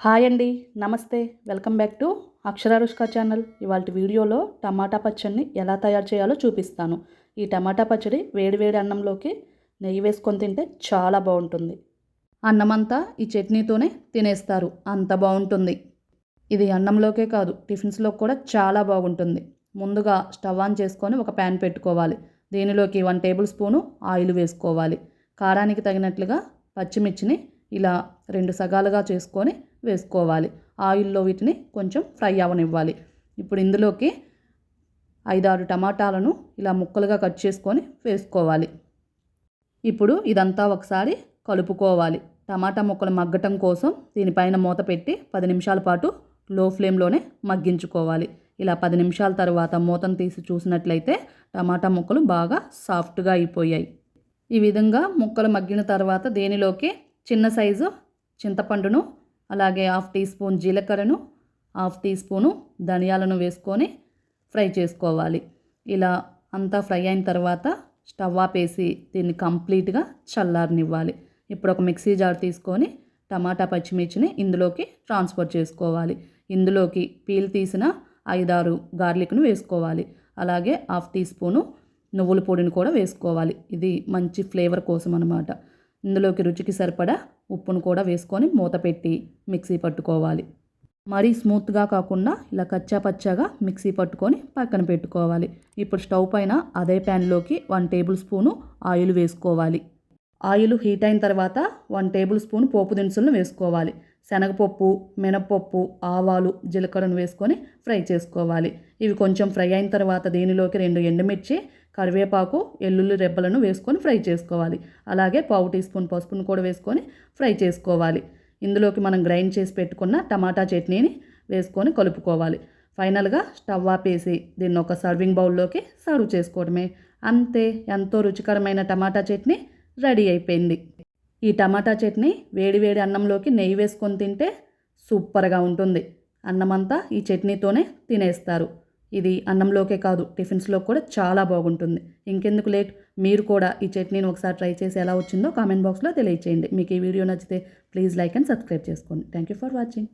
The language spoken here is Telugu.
హాయ్ అండి, నమస్తే. Welcome back to Aksharaarushka channel. ఇవాళ వీడియోలో టమాటా పచ్చడిని ఎలా తయారు చేయాలో చూపిస్తాను. ఈ టమాటా పచ్చడి వేడివేడి అన్నంలోకి నెయ్యి వేసుకొని తింటే చాలా బాగుంటుంది. అన్నమంతా ఈ చట్నీతోనే తినేస్తారు, అంత బాగుంటుంది. ఇది అన్నంలోకే కాదు, టిఫిన్స్లో కూడా చాలా బాగుంటుంది. ముందుగా స్టవ్ ఆన్ చేసుకొని ఒక ప్యాన్ పెట్టుకోవాలి. దీనిలోకి 1 టేబుల్ స్పూను ఆయిల్ వేసుకోవాలి. కారానికి తగినట్లుగా పచ్చిమిర్చిని ఇలా 2 సగాలుగా చేసుకొని వేసుకోవాలి. ఆయిల్లో వీటిని కొంచెం ఫ్రై అవ్వనివ్వాలి. ఇప్పుడు ఇందులోకి 5-6 టమాటాలను ఇలా ముక్కలుగా కట్ చేసుకొని వేసుకోవాలి. ఇప్పుడు ఇదంతా ఒకసారి కలుపుకోవాలి. టమాటా ముక్కలు మగ్గటం కోసం దీనిపైన మూత పెట్టి 10 నిమిషాల పాటు లో ఫ్లేమ్లోనే మగ్గించుకోవాలి. ఇలా 10 నిమిషాల తర్వాత మూతను తీసి చూసినట్లయితే టమాటా ముక్కలు బాగా సాఫ్ట్గా అయిపోయాయి. ఈ విధంగా ముక్కలు మగ్గిన తర్వాత దీనిలోకి చిన్న సైజు చింతపండును, అలాగే 1/2 టీ స్పూన్ జీలకర్రను, 1/2 టీ స్పూను ధనియాలను వేసుకొని ఫ్రై చేసుకోవాలి. ఇలా అంతా ఫ్రై అయిన తర్వాత స్టవ్ ఆపేసి దీన్ని కంప్లీట్గా చల్లారనివ్వాలి. ఇప్పుడు ఒక మిక్సీ జార్ తీసుకొని టమాటా పచ్చిమిర్చిని ఇందులోకి ట్రాన్స్ఫర్ చేసుకోవాలి. ఇందులోకి పీల్ తీసిన 5-6 గార్లిక్ను వేసుకోవాలి. అలాగే 1/2 టీ స్పూను నువ్వుల పొడిని కూడా వేసుకోవాలి. ఇది మంచి ఫ్లేవర్ కోసం అన్నమాట. ఇందులోకి రుచికి సరిపడా ఉప్పును కూడా వేసుకొని మూత పెట్టి మిక్సీ పట్టుకోవాలి. మరీ స్మూత్గా కాకుండా ఇలా కచ్చా పచ్చాగా మిక్సీ పట్టుకొని పక్కన పెట్టుకోవాలి. ఇప్పుడు స్టవ్ పైన అదే ప్యాన్లోకి 1 టేబుల్ స్పూను ఆయిల్ వేసుకోవాలి. ఆయిల్ హీట్ అయిన తర్వాత 1 టేబుల్ స్పూన్ పోపు దినుసులను వేసుకోవాలి. శనగపప్పు, మినపప్పు, ఆవాలు, జీలకర్రను వేసుకొని ఫ్రై చేసుకోవాలి. ఇవి కొంచెం ఫ్రై అయిన తర్వాత దీనిలోకి 2 ఎండుమిర్చి, కరివేపాకు, వెల్లుల్లి రెబ్బలను వేసుకొని ఫ్రై చేసుకోవాలి. అలాగే 1/4 టీ స్పూన్ పసుపును కూడా వేసుకొని ఫ్రై చేసుకోవాలి. ఇందులోకి మనం గ్రైండ్ చేసి పెట్టుకున్న టమాటా చట్నీని వేసుకొని కలుపుకోవాలి. ఫైనల్గా స్టవ్ ఆపేసి దీన్ని ఒక సర్వింగ్ బౌల్లోకి సర్వ్ చేసుకోవడమే. అంతే, ఎంతో రుచికరమైన టమాటా చట్నీ రెడీ అయిపోయింది. ఈ టమాటా చట్నీ వేడివేడి అన్నంలోకి నెయ్యి వేసుకొని తింటే సూపర్గా ఉంటుంది. అన్నమంతా ఈ చట్నీతోనే తినేస్తారు. ఇది అన్నంలోకే కాదు, టిఫిన్స్లో కూడా చాలా బాగుంటుంది. ఇంకెందుకు లేట్, మీరు కూడా ఈ చట్నీని ఒకసారి ట్రై చేసి ఎలా వచ్చిందో కామెంట్ బాక్స్లో తెలియచేయండి. మీకు ఈ వీడియో నచ్చితే ప్లీజ్ లైక్ అండ్ సబ్స్క్రైబ్ చేసుకోండి. Thank you for watching.